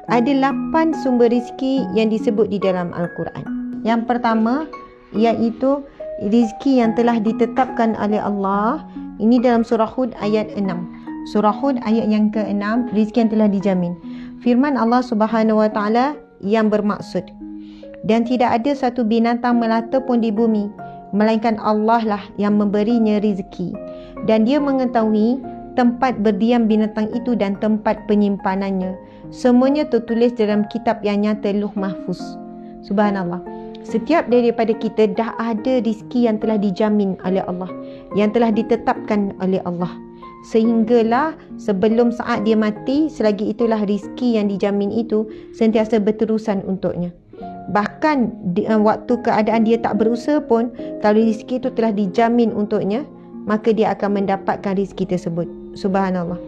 Ada 8 sumber rizki yang disebut di dalam Al-Quran. Yang pertama iaitu rizki yang telah ditetapkan oleh Allah. Ini dalam surah Hud ayat 6. Surah Hud ayat yang ke-6, rizki yang telah dijamin. Firman Allah Subhanahu Wa Taala yang bermaksud, dan tidak ada satu binatang melata pun di bumi melainkan Allah lah yang memberinya rizki, dan Dia mengetahui tempat berdiam binatang itu dan tempat penyimpanannya. Semuanya tertulis dalam kitab yang nyata, Lauh Mahfuz. Subhanallah. Setiap daripada kita dah ada rizki yang telah dijamin oleh Allah, yang telah ditetapkan oleh Allah. Sehinggalah sebelum saat dia mati, selagi itulah rizki yang dijamin itu sentiasa berterusan untuknya. Bahkan waktu keadaan dia tak berusaha pun, kalau rizki itu telah dijamin untuknya, maka dia akan mendapatkan rizki tersebut. Subhanallah.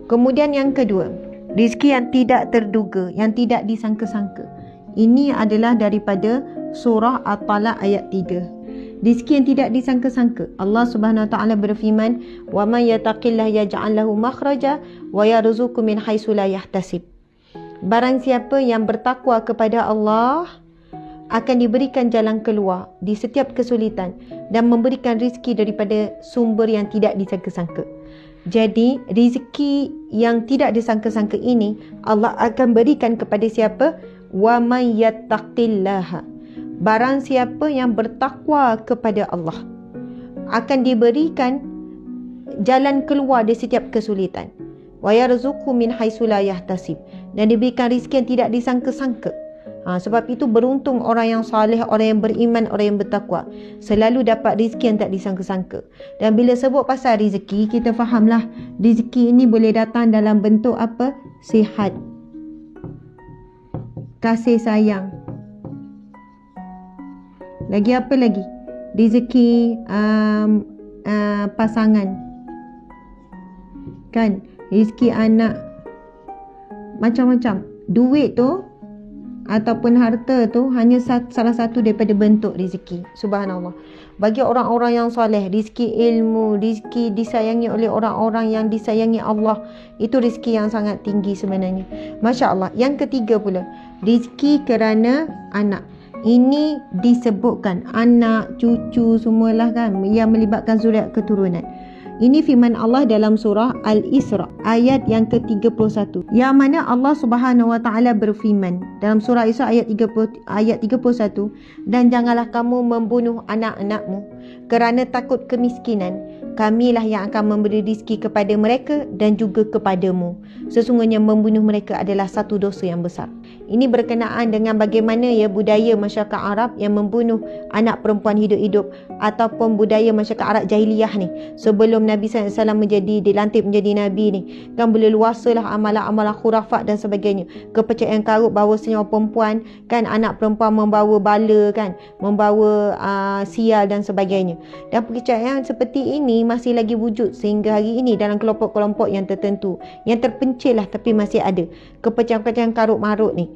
Kemudian yang kedua, rizki yang tidak terduga, yang tidak disangka-sangka. Ini adalah daripada surah At-Talaq ayat 3. Rizki yang tidak disangka-sangka. Allah Subhanahu Wa Taala berfirman, "Wa may yattaqillah yaj'al lahu makhraja wa yarzuqhu min haitsu la yahtasib." Barang siapa yang bertakwa kepada Allah akan diberikan jalan keluar di setiap kesulitan dan memberikan rizki daripada sumber yang tidak disangka-sangka. Jadi rizki yang tidak disangka-sangka ini Allah akan berikan kepada siapa? Wa may yattaqillah. Barang siapa yang bertakwa kepada Allah akan diberikan jalan keluar dari setiap kesulitan. Wa yarzuqhu min haitsu la yahtasib, dan diberikan rizki yang tidak disangka-sangka. Sebab itu beruntung orang yang soleh, orang yang beriman, orang yang bertakwa, selalu dapat rizki yang tak disangka-sangka. Dan bila sebut pasal rizki, kita fahamlah rizki ini boleh datang dalam bentuk apa? Sihat, kasih sayang. Lagi apa lagi? Rezeki pasangan, kan? Rezeki anak, macam-macam. Duit tu ataupun harta tu hanya salah satu daripada bentuk rezeki. Subhanallah. Bagi orang-orang yang soleh, rezeki ilmu, rezeki disayangi oleh orang-orang yang disayangi Allah, itu rezeki yang sangat tinggi sebenarnya. Masya Allah. Yang ketiga pula, rezeki kerana anak. Ini disebutkan anak, cucu semualah kan, yang melibatkan zuriat keturunan. Ini firman Allah dalam surah Al-Isra ayat yang ke-31, yang mana Allah Subhanahu Wa Taala berfirman dalam surah Isra ayat 31, dan janganlah kamu membunuh anak-anakmu kerana takut kemiskinan. Kamilah yang akan memberi rizki kepada mereka dan juga kepadamu. Sesungguhnya membunuh mereka adalah satu dosa yang besar. Ini berkenaan dengan bagaimana budaya masyarakat Arab yang membunuh anak perempuan hidup-hidup, ataupun budaya masyarakat Arab jahiliyah ni. Sebelum Nabi SAW dilantik menjadi Nabi ni, kan boleh luasalah amalan-amalan khurafat dan sebagainya. Kepercayaan karut bahawa senyawa perempuan, kan anak perempuan membawa bala, kan, membawa sial dan sebagainya. Dan percayaan seperti ini masih lagi wujud sehingga hari ini dalam kelompok-kelompok yang tertentu, yang terpencil lah, tapi masih ada kepercayaan-kepercayaan karut-marut ni.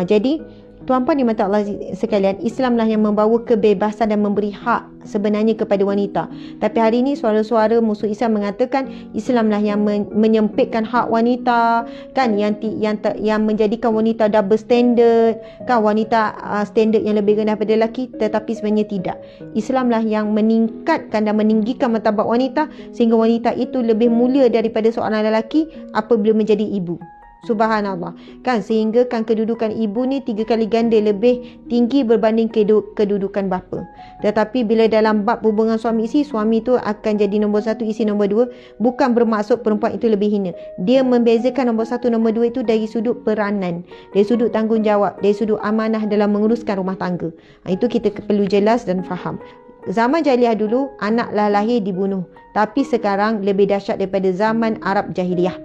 Jadi tuan-puan di mata Allah sekalian, Islamlah yang membawa kebebasan dan memberi hak sebenarnya kepada wanita. Tapi hari ini suara-suara musuh Islam mengatakan Islamlah yang menyempitkan hak wanita, kan, yang menjadikan wanita double standard, kan, wanita standard yang lebih rendah daripada lelaki. Tetapi sebenarnya tidak. Islamlah yang meningkatkan dan meninggikan martabat wanita sehingga wanita itu lebih mulia daripada seorang lelaki apabila menjadi ibu. Subhanallah, kan, sehingga kan kedudukan ibu ni 3 kali ganda lebih tinggi berbanding kedudukan bapa. Tetapi bila dalam bab hubungan suami isteri, suami tu akan jadi nombor 1, isteri nombor 2. Bukan bermaksud perempuan itu lebih hina. Dia membezakan nombor 1, nombor 2 itu dari sudut peranan, dari sudut tanggungjawab, dari sudut amanah dalam menguruskan rumah tangga. Itu kita perlu jelas dan faham. Zaman jahiliah dulu anaklah lahir dibunuh, tapi sekarang lebih dahsyat daripada zaman Arab jahiliah.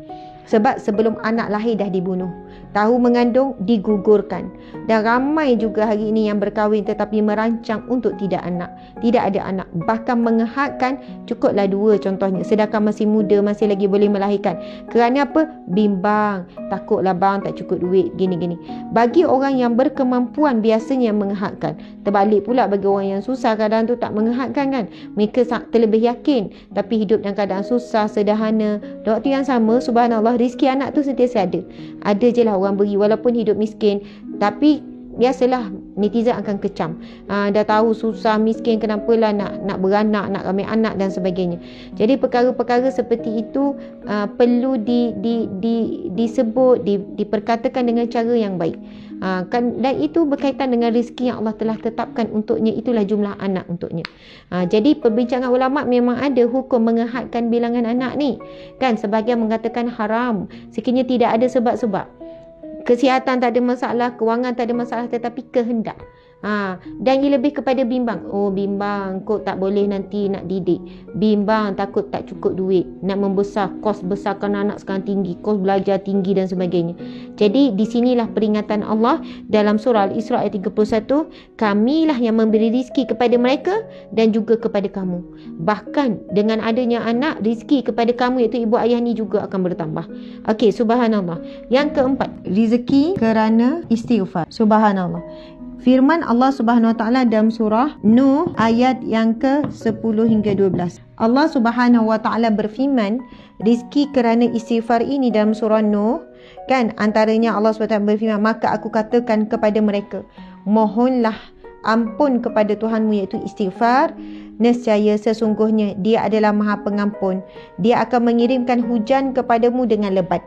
Sebab sebelum anak lahir dah dibunuh, tahu mengandung digugurkan. Dan ramai juga hari ini yang berkahwin tetapi merancang untuk tidak ada anak. Bahkan mengehadkan cukuplah 2 contohnya, sedangkan masih muda, masih lagi boleh melahirkan. Kerana apa? Bimbang, takutlah bang tak cukup duit, gini-gini. Bagi orang yang berkemampuan biasanya mengehadkan. Terbalik pula bagi orang yang susah, kadang tu tak mengehadkan, kan. Mereka terlebih yakin, tapi hidup dalam keadaan susah, sederhana. Di waktu yang sama, subhanallah, insyaAllah rezeki anak tu sentiasa ada. Ada je lah orang beri walaupun hidup miskin. Tapi biasalah netizen akan kecam. Dah tahu susah miskin, kenapalah nak beranak, nak ramai anak dan sebagainya. Jadi perkara-perkara seperti itu perlu disebut, diperkatakan dengan cara yang baik. Dan itu berkaitan dengan rezeki yang Allah telah tetapkan untuknya, itulah jumlah anak untuknya. Jadi perbincangan ulama memang ada hukum mengehadkan bilangan anak ni. Kan sebahagian mengatakan haram, sekiranya tidak ada sebab-sebab. Kesihatan tak ada masalah, kewangan tak ada masalah, tetapi kehendak. Dan ia lebih kepada bimbang. Bimbang kot tak boleh nanti nak didik. Bimbang takut tak cukup duit. Nak membesar, kos besarkan anak sekarang tinggi, kos belajar tinggi dan sebagainya. Jadi di sinilah peringatan Allah dalam surah Al-Isra ayat 31. Kamilah yang memberi rizki kepada mereka dan juga kepada kamu. Bahkan dengan adanya anak, rizki kepada kamu iaitu ibu ayah ni juga akan bertambah. Okey, subhanallah. Yang keempat, rizki kerana istighfar. Subhanallah. Firman Allah Subhanahu Wa Taala dalam surah Nuh ayat yang ke-10 hingga 12. Allah Subhanahu Wa Taala berfirman, rizki kerana istighfar ini dalam surah Nuh, kan antaranya Allah SWT berfirman, maka aku katakan kepada mereka, mohonlah ampun kepada Tuhanmu iaitu istighfar, nescaya sesungguhnya Dia adalah Maha Pengampun. Dia akan mengirimkan hujan kepadamu dengan lebat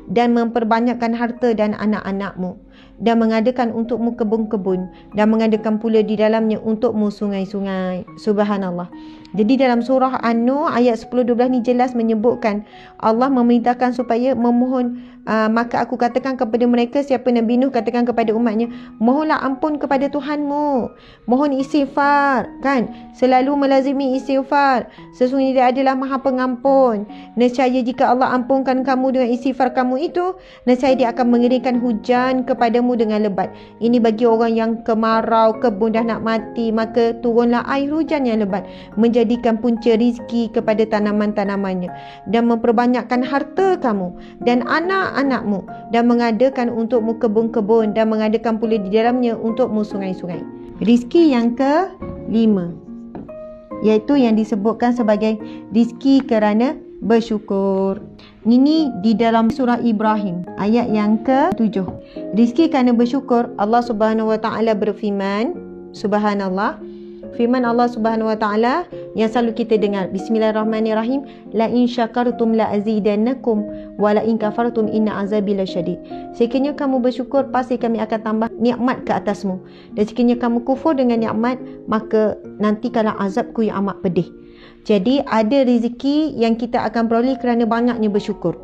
dan memperbanyakkan harta dan anak-anakmu, dan mengadakan untukmu kebun-kebun, dan mengadakan pula di dalamnya untukmu sungai-sungai. Subhanallah. Jadi dalam surah An-Nur ayat 10-12 ni jelas menyebutkan Allah memerintahkan supaya memohon. Maka aku katakan kepada mereka, siapa Nabi Nuh katakan kepada umatnya, mohonlah ampun kepada Tuhanmu, mohon istighfar, kan, selalu melazimi istighfar, sesungguhnya Dia adalah Maha Pengampun. Nescaya jika Allah ampunkan kamu dengan istighfar kamu itu, nescaya Dia akan mengirimkan hujan kepadamu dengan lebat. Ini bagi orang yang kemarau, kebun dah nak mati, maka turunlah air hujan yang lebat, menjadikan punca rizki kepada tanaman-tanamannya, dan memperbanyakkan harta kamu dan anak-anakmu, dan mengadakan untukmu kebun-kebun, dan mengadakan pula di dalamnya untukmu sungai-sungai. Rizki yang kelima, iaitu yang disebutkan sebagai rizki kerana bersyukur. Ini di dalam surah Ibrahim ayat yang ke-7. Rizki kerana bersyukur, Allah Subhanahu Wa Taala berfirman, subhanallah, firman Allah Subhanahu Wa Taala yang selalu kita dengar, bismillahirrahmanirrahim, la in syakartum la azidannakum wa la in kafartum inna azabi lasyadid. Sekiranya kamu bersyukur, pasti kami akan tambah nikmat ke atasmu, dan sekiranya kamu kufur dengan nikmat, maka nantikanlah azabku yang amat pedih. Jadi ada rezeki yang kita akan peroleh kerana banyaknya bersyukur.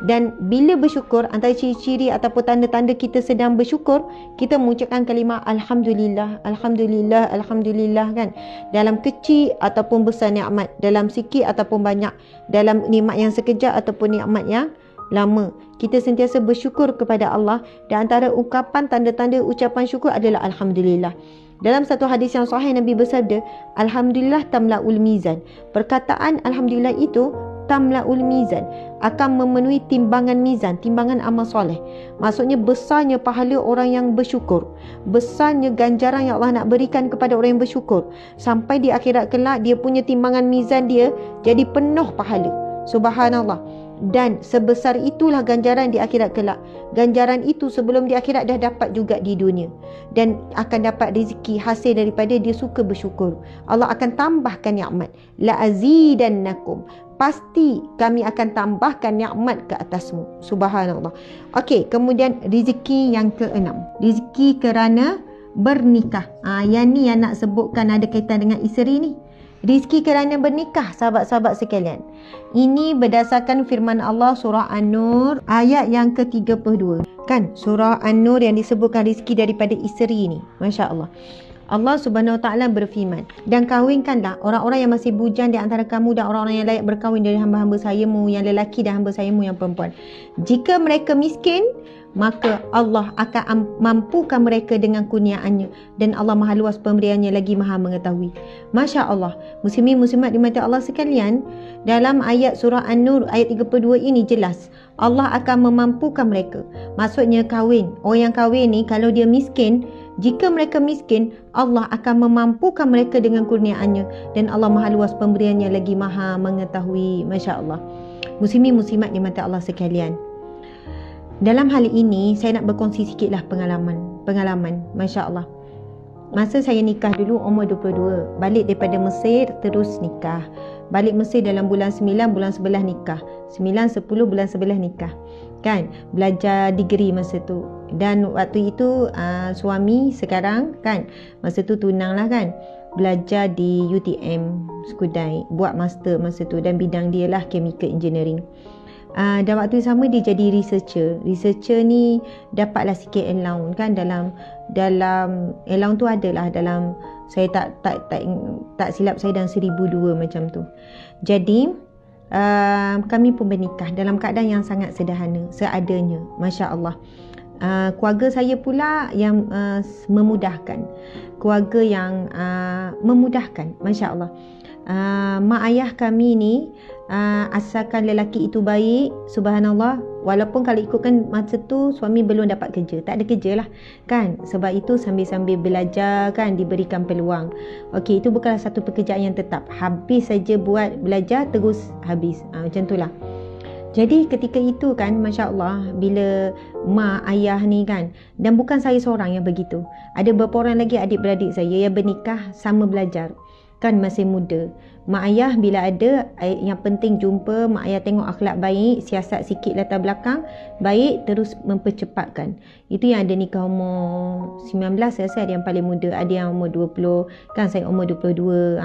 Dan bila bersyukur, antara ciri-ciri ataupun tanda-tanda kita sedang bersyukur, kita mengucapkan kalimah Alhamdulillah, Alhamdulillah, Alhamdulillah, kan. Dalam kecil ataupun besar nikmat, dalam sikit ataupun banyak, dalam nikmat yang sekejap ataupun nikmat yang lama, kita sentiasa bersyukur kepada Allah. Dan antara ungkapan tanda-tanda ucapan syukur adalah Alhamdulillah. Dalam satu hadis yang sahih, Nabi bersabda, Alhamdulillah tamla'ul mizan. Perkataan Alhamdulillah itu tamla'ul mizan, akan memenuhi timbangan mizan, timbangan amal soleh. Maksudnya besarnya pahala orang yang bersyukur, besarnya ganjaran yang Allah nak berikan kepada orang yang bersyukur, sampai di akhirat kelak dia punya timbangan mizan dia jadi penuh pahala. Subhanallah. Dan sebesar itulah ganjaran di akhirat kelak. Ganjaran itu sebelum di akhirat dah dapat juga di dunia, dan akan dapat rezeki hasil daripada dia suka bersyukur. Allah akan tambahkan nikmat. La azidannakum, pasti kami akan tambahkan nikmat ke atasmu. Subhanallah. Okey, kemudian rezeki yang keenam, rezeki kerana bernikah. Yang ni yang nak sebutkan ada kaitan dengan isteri ni. Rizki kerana bernikah, sahabat-sahabat sekalian. Ini berdasarkan firman Allah surah An-Nur ayat yang ke-32. Kan surah An-Nur yang disebutkan rizki daripada isteri ni. Masya Allah. Allah Subhanahu Wa Taala berfirman, dan kahwinkanlah orang-orang yang masih bujang di antara kamu dan orang-orang yang layak berkahwin dari hamba-hamba sayamu yang lelaki dan hamba sayamu yang perempuan. Jika mereka miskin, maka Allah akan mampukan mereka dengan kurniaannya, dan Allah maha luas pemberiannya lagi maha mengetahui. Masya Allah. Muslimin muslimat dimati Allah sekalian, dalam ayat surah An-Nur ayat 32 ini jelas Allah akan memampukan mereka. Maksudnya kahwin, orang yang kahwin ni kalau dia miskin, jika mereka miskin, Allah akan memampukan mereka dengan kurniaannya, dan Allah maha luas pemberiannya lagi maha mengetahui. Masya Allah. Muslimin muslimat dimati Allah sekalian, Dalam hal ini saya nak berkongsi sikitlah pengalaman. Masya-Allah. Masa saya nikah dulu umur 22, balik daripada Mesir terus nikah. Balik Mesir dalam bulan 9, bulan 11 nikah. 9, 10 bulan 11 nikah. Kan, belajar degree masa tu. Dan waktu itu suami sekarang kan, masa tu tunang lah kan, belajar di UTM Skudai, buat master masa tu, dan bidang dia lah chemical engineering. Dan waktu sama dia jadi researcher ni dapatlah sikit allowance kan, dalam allowance tu adalah dalam, saya tak silap saya, dalam 1,200 macam tu. Jadi kami pun bernikah dalam keadaan yang sangat sederhana, seadanya, Masya-Allah. Keluarga saya pula yang memudahkan, keluarga yang memudahkan, Masya-Allah. Mak ayah kami ni asalkan lelaki itu baik, subhanallah, walaupun kalau ikutkan masa tu suami belum dapat kerja, tak ada kerja lah kan, sebab itu sambil-sambil belajar kan, diberikan peluang. Okey, itu bukanlah satu pekerjaan yang tetap, habis saja buat belajar terus habis, macam tu lah. Jadi ketika itu kan, Masya-Allah, bila mak ayah ni kan, dan bukan saya seorang yang begitu, ada beberapa orang lagi adik-beradik saya yang bernikah sama belajar kan, masih muda. Mak ayah bila ada, yang penting jumpa, mak ayah tengok akhlak baik, siasat sikit latar belakang baik, terus mempercepatkan. Itu yang ada nikah umur 19, saya rasa ada yang paling muda, ada yang umur 20 kan, saya umur 22.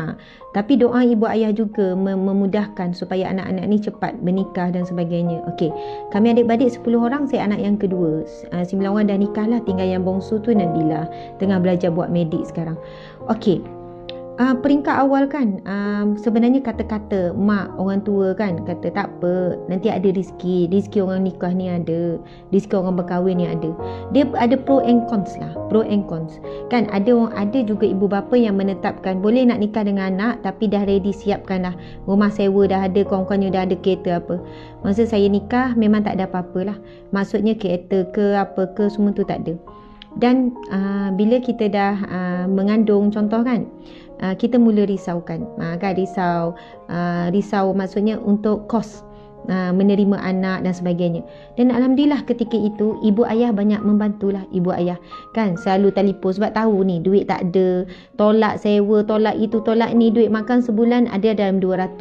Tapi doa ibu ayah juga memudahkan supaya anak-anak ni cepat bernikah dan sebagainya. Okey, kami adik-beradik 10 orang, saya anak yang kedua. 9 orang dah nikah lah, tinggal yang bongsu tu Nabila, tengah belajar buat medik sekarang. Okey, peringkat awal kan, sebenarnya kata-kata mak orang tua kan, kata tak apa, nanti ada rezeki orang nikah ni ada, rezeki orang berkahwin ni ada. Dia ada pro and cons lah, pro and cons kan. Ada juga ibu bapa yang menetapkan boleh nak nikah dengan anak, tapi dah ready, siapkan lah rumah sewa, dah ada, kawan-kawannya dah ada kereta apa. Masa saya nikah memang tak ada apa-apa lah, maksudnya kereta ke apa ke semua tu tak ada. Dan bila kita dah mengandung contoh kan, kita mula risaukan kan, risau maksudnya untuk kos menerima anak dan sebagainya. Dan alhamdulillah ketika itu ibu ayah banyak membantulah, ibu ayah kan selalu telefon, sebab tahu ni duit tak ada, tolak sewa, tolak itu, tolak ni, duit makan sebulan ada dalam 200,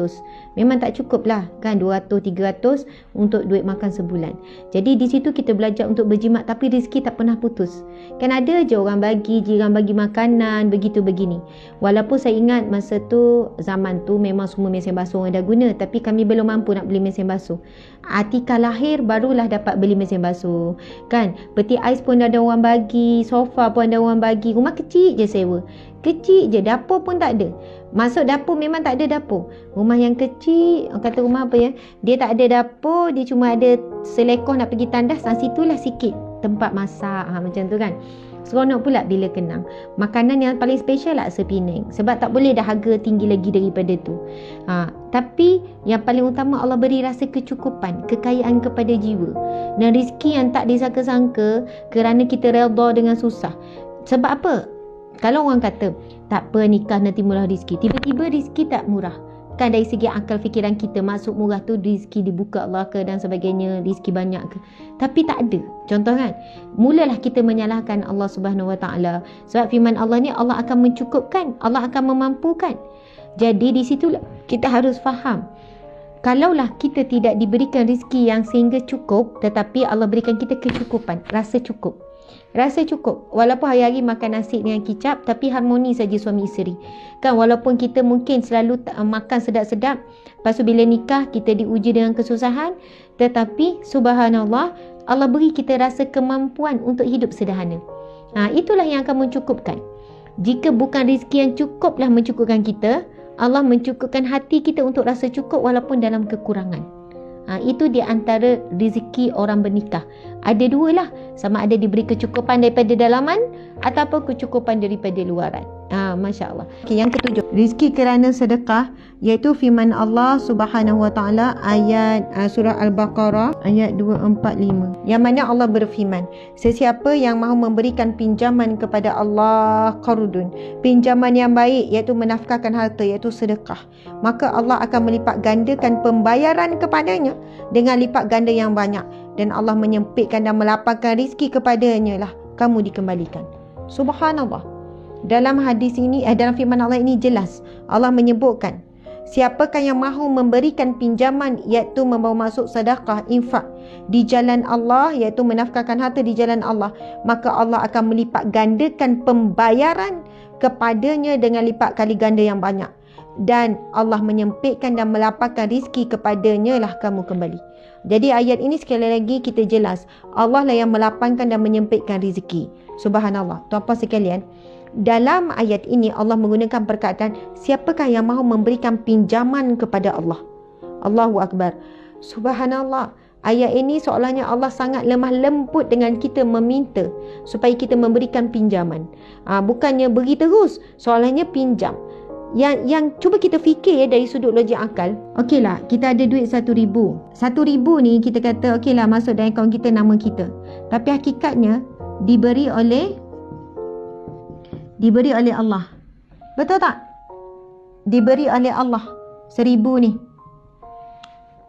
memang tak cukup lah kan, 200-300 untuk duit makan sebulan. Jadi di situ kita belajar untuk berjimat, tapi rezeki tak pernah putus kan, ada je orang bagi, jiran bagi makanan, begitu begini. Walaupun saya ingat masa tu, zaman tu memang semua mesin basuh orang dah guna, tapi kami belum mampu nak beli mesin basuh. Atika lahir barulah dapat beli mesin basuh kan, peti ais pun ada orang bagi, sofa pun ada orang bagi, rumah kecil je sewa, kecil je, dapur pun tak ada. Masuk dapur memang tak ada dapur, rumah yang kecil, orang kata rumah apa ya, dia tak ada dapur, dia cuma ada selekoh nak pergi tandas, situlah sikit tempat masak, macam tu kan. Seronok pula bila kenang. Makanan yang paling special laksa Penang, sebab tak boleh dah harga tinggi lagi daripada tu. Tapi yang paling utama, Allah beri rasa kecukupan, kekayaan kepada jiwa, dan rezeki yang tak disangka-sangka kerana kita redha dengan susah. Sebab apa? Kalau orang kata tak apa, nikah nanti murah rezeki, tiba-tiba rezeki tak murah kan, dari segi akal fikiran kita, maksud murah tu rezeki dibuka Allah ke dan sebagainya, rezeki banyak ke, tapi tak ada. Contoh kan, mulalah kita menyalahkan Allah Subhanahu Wa Taala, sebab firman Allah ni, Allah akan mencukupkan, Allah akan memampukan. Jadi di situlah kita harus faham, kalaulah kita tidak diberikan rezeki yang sehingga cukup, tetapi Allah berikan kita kecukupan, rasa cukup. Walaupun hari-hari makan nasi dengan kicap, tapi harmoni saja suami isteri kan. Walaupun kita mungkin selalu makan sedap-sedap, lepas tu bila nikah kita diuji dengan kesusahan, tetapi subhanallah, Allah beri kita rasa kemampuan untuk hidup sederhana. Itulah yang akan mencukupkan. Jika bukan rezeki yang cukuplah mencukupkan kita, Allah mencukupkan hati kita untuk rasa cukup walaupun dalam kekurangan. Itu di antara rezeki orang bernikah. Ada dua lah, sama ada diberi kecukupan daripada dalaman ataupun kecukupan daripada luaran. Masya Allah. Okay, yang ketujuh, rezeki kerana sedekah, iaitu firman Allah Subhanahu Wa Taala ayat surah Al-Baqarah ayat 245, yang mana Allah berfirman, sesiapa yang mahu memberikan pinjaman kepada Allah, qardun, pinjaman yang baik, iaitu menafkahkan harta, iaitu sedekah, maka Allah akan melipat gandakan pembayaran kepadanya dengan lipat ganda yang banyak. dan Allah menyempitkan dan melapangkan rizki kepadanya lah kamu dikembalikan. Subhanallah. Dalam hadis ini, dalam firman Allah ini jelas Allah menyebutkan siapakah yang mahu memberikan pinjaman, iaitu membawa masuk sedekah, infak di jalan Allah, iaitu menafkahkan harta di jalan Allah, maka Allah akan melipat gandakan pembayaran kepadanya dengan lipat kali ganda yang banyak. Dan Allah menyempitkan dan melapangkan rizki kepadanya lah kamu kembali. Jadi ayat ini sekali lagi kita jelas Allah lah yang melapangkan dan menyempitkan rezeki. Subhanallah. Tuan-puan sekalian, dalam ayat ini Allah menggunakan perkataan siapakah yang mahu memberikan pinjaman kepada Allah. Allahu Akbar. Subhanallah. Ayat ini seolahnya Allah sangat lemah lembut dengan kita meminta supaya kita memberikan pinjaman. Bukannya beri terus, seolahnya pinjam. Yang cuba kita fikir dari sudut logik akal. Okeylah, kita ada duit 1,000. 1,000 ni kita kata okeylah masuk dalam akaun kita, nama kita. Tapi hakikatnya diberi oleh Allah. Betul tak? Diberi oleh Allah 1,000 ni.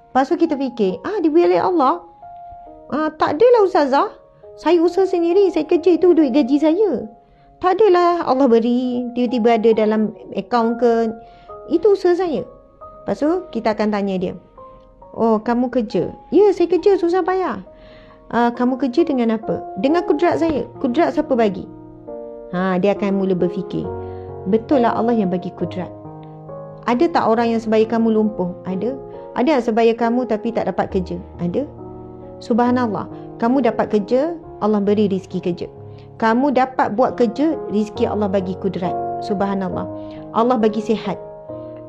Lepas tu kita fikir, diberi oleh Allah. Tak adalah Ustazah. Saya usaha sendiri, saya kerja, itu duit gaji saya. Tak adalah Allah beri, tiba-tiba ada dalam akaun ke. Itu usaha saya. Lepas tu kita akan tanya dia, oh kamu kerja? Ya, saya kerja, susah payah. Kamu kerja dengan apa? Dengan kudrat saya. Kudrat siapa bagi? Dia akan mula berfikir, betul lah Allah yang bagi kudrat. Ada tak orang yang sebaya kamu lumpuh? Ada. Ada tak sebaya kamu tapi tak dapat kerja? Ada. Subhanallah. Kamu dapat kerja, Allah beri rezeki kerja. Kamu dapat buat kerja, rezeki Allah bagi kudrat. Subhanallah. Allah bagi sihat.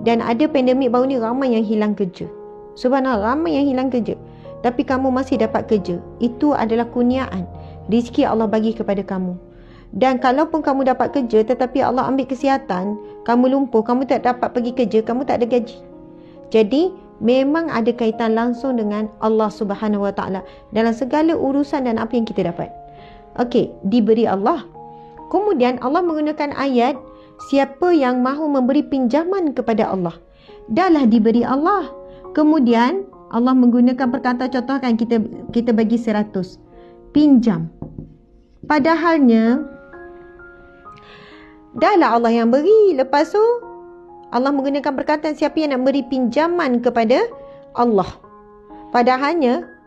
Dan ada pandemik baru ni, ramai yang hilang kerja. Subhanallah, ramai yang hilang kerja. Tapi kamu masih dapat kerja. Itu adalah kurniaan. Rezeki Allah bagi kepada kamu. Dan kalaupun kamu dapat kerja tetapi Allah ambil kesihatan, kamu lumpuh, kamu tak dapat pergi kerja, kamu tak ada gaji. Jadi memang ada kaitan langsung dengan Allah Subhanahu Wa Taala dalam segala urusan dan apa yang kita dapat. Okey, diberi Allah. Kemudian Allah menggunakan ayat siapa yang mahu memberi pinjaman kepada Allah, dahlah diberi Allah. Kemudian Allah menggunakan perkataan contoh, kan kita bagi 100 pinjam. Padahalnya dahlah Allah yang beri. Lepas tu Allah menggunakan perkataan siapa yang nak beri pinjaman kepada Allah. Padahalnya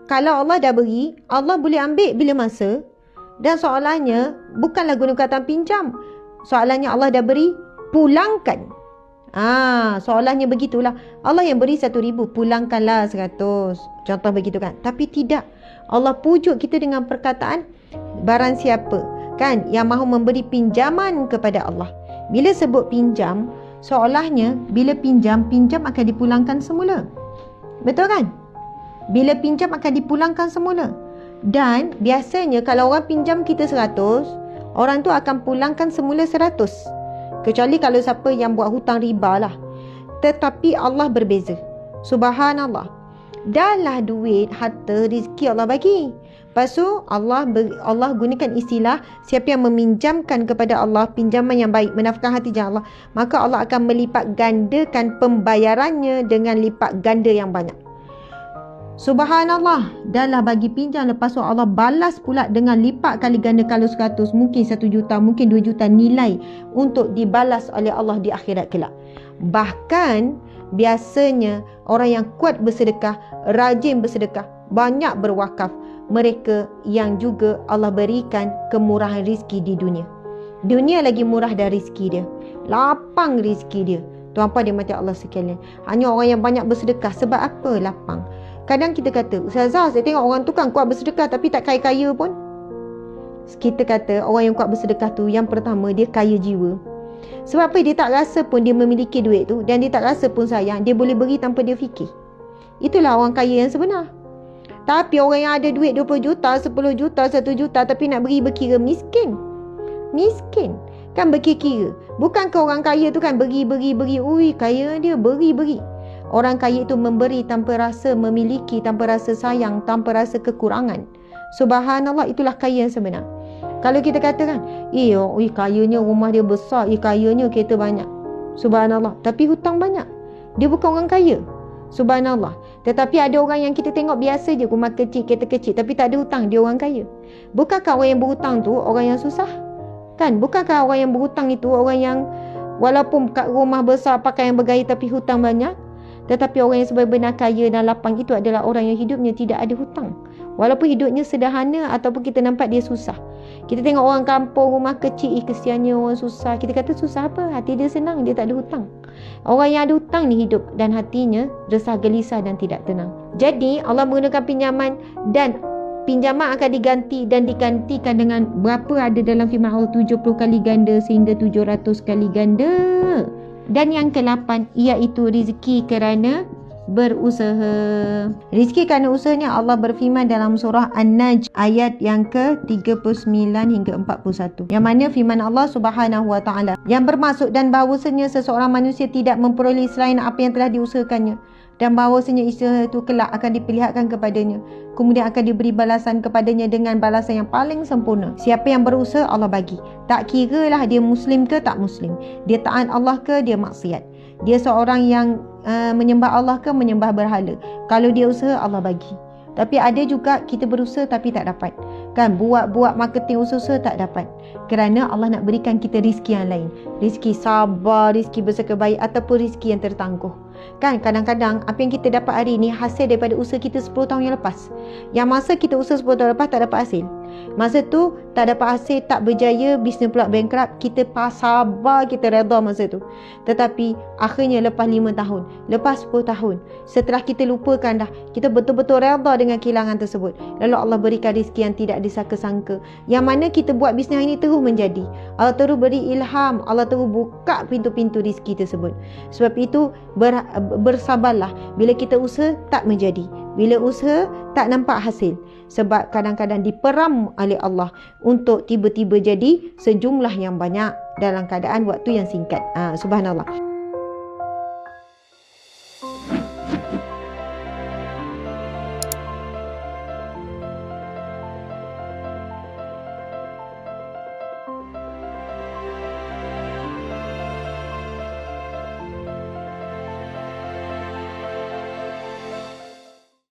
kalau Allah dah beri, Allah boleh ambil bila masa. Dan soalannya bukanlah guna kata pinjam. Soalannya Allah dah beri, pulangkan. Soalannya begitulah. Allah yang beri 1,000, pulangkanlah 100. Contoh begitu kan. Tapi tidak. Allah pujuk kita dengan perkataan barang siapa kan yang mahu memberi pinjaman kepada Allah. Bila sebut pinjam, seolahnya bila pinjam akan dipulangkan semula. Betul kan? Bila pinjam akan dipulangkan semula. Dan biasanya kalau orang pinjam kita 100, orang tu akan pulangkan semula 100. Kecuali kalau siapa yang buat hutang riba lah. Tetapi Allah berbeza. Subhanallah. Dahlah duit, harta, rezeki Allah bagi. Lepas tu Allah gunakan istilah siapa yang meminjamkan kepada Allah pinjaman yang baik, menafkah hati jalan Allah, maka Allah akan melipat gandakan pembayarannya dengan lipat ganda yang banyak. Subhanallah. Dahlah bagi pinjam, lepas tu Allah balas pula dengan lipat kali ganda. Kalau 100, mungkin 1 juta, mungkin 2 juta nilai untuk dibalas oleh Allah di akhirat kelak. Bahkan biasanya orang yang kuat bersedekah, rajin bersedekah, banyak berwakaf, mereka yang juga Allah berikan kemurahan rezeki di dunia. Dunia lagi murah dari rezeki dia, lapang rezeki dia. Tuan-puan dimati Allah sekalian, hanya orang yang banyak bersedekah. Sebab apa lapang? Kadang kita kata, Ustazah, saya tengok orang tu kan kuat bersedekah tapi tak kaya-kaya pun. Kita kata orang yang kuat bersedekah tu, yang pertama dia kaya jiwa. Sebab apa? Dia tak rasa pun dia memiliki duit tu, dan dia tak rasa pun sayang. Dia boleh beri tanpa dia fikir. Itulah orang kaya yang sebenar. Tapi orang yang ada duit 20 juta, 10 juta, 1 juta tapi nak beri berkira, miskin. Miskin. Kan berkira-kira. Bukankah orang kaya tu kan beri. Ui, kaya dia, beri. Orang kaya itu memberi tanpa rasa memiliki, tanpa rasa sayang, tanpa rasa kekurangan. Subhanallah, itulah kaya yang sebenar. Kalau kita katakan, kayanya rumah dia besar, kayanya kereta banyak. Subhanallah, tapi hutang banyak. Dia bukan orang kaya. Subhanallah. Tetapi ada orang yang kita tengok biasa je, rumah kecil, kereta kecil, tapi tak ada hutang, dia orang kaya. Bukankah orang yang berhutang tu orang yang susah? Kan? Bukankah orang yang berhutang itu orang yang walaupun kat rumah besar, pakai yang bergaya tapi hutang banyak? Tetapi orang yang sebenar-benar kaya dan lapang itu adalah orang yang hidupnya tidak ada hutang. Walaupun hidupnya sederhana ataupun kita nampak dia susah. Kita tengok orang kampung, rumah kecil, kesiannya orang susah. Kita kata susah apa? Hati dia senang, dia tak ada hutang. Orang yang ada hutang ni hidup dan hatinya resah, gelisah dan tidak tenang. Jadi Allah menggunakan pinjaman dan pinjaman akan diganti dan digantikan dengan berapa ada dalam firman Allah, 70 kali ganda sehingga 700 kali ganda. Dan yang ke-8 iaitu rezeki kerana berusaha. Rezeki kerana usahanya Allah berfirman dalam surah An-Najm ayat yang ke-39 hingga 41. Yang mana firman Allah Subhanahu wa taala yang bermaksud dan bahawasanya seseorang manusia tidak memperoleh selain apa yang telah diusahakannya, dan bahawasanya usaha itu kelak akan diperlihatkan kepadanya, kemudian akan diberi balasan kepadanya dengan balasan yang paling sempurna. Siapa yang berusaha, Allah bagi. Tak kira lah dia Muslim ke tak Muslim, dia taat Allah ke dia maksiat, dia seorang yang menyembah Allah ke menyembah berhala, kalau dia usaha Allah bagi. Tapi ada juga kita berusaha tapi tak dapat. Kan, buat marketing usaha tak dapat. Kerana Allah nak berikan kita rezeki yang lain. Rezeki sabar, rezeki bersikap baik ataupun rezeki yang tertangguh. Kan, kadang-kadang apa yang kita dapat hari ni hasil daripada usaha kita 10 tahun yang lepas. Yang masa kita usaha 10 tahun lepas tak dapat hasil. Masa tu tak dapat hasil, tak berjaya, bisnes pula bankrupt, kita sabar, kita redha masa tu. Tetapi akhirnya lepas 5 tahun, lepas 10 tahun, setelah kita lupakan dah, kita betul-betul redha dengan kehilangan tersebut, lalu Allah berikan rezeki yang tidak disangka-sangka, yang mana kita buat bisnes ini terus menjadi. Allah terus beri ilham, Allah terus buka pintu-pintu rezeki tersebut. Sebab itu bersabarlah bila kita usaha tak menjadi, bila usaha tak nampak hasil. Sebab kadang-kadang diperam oleh Allah untuk tiba-tiba jadi sejumlah yang banyak dalam keadaan waktu yang singkat. Subhanallah.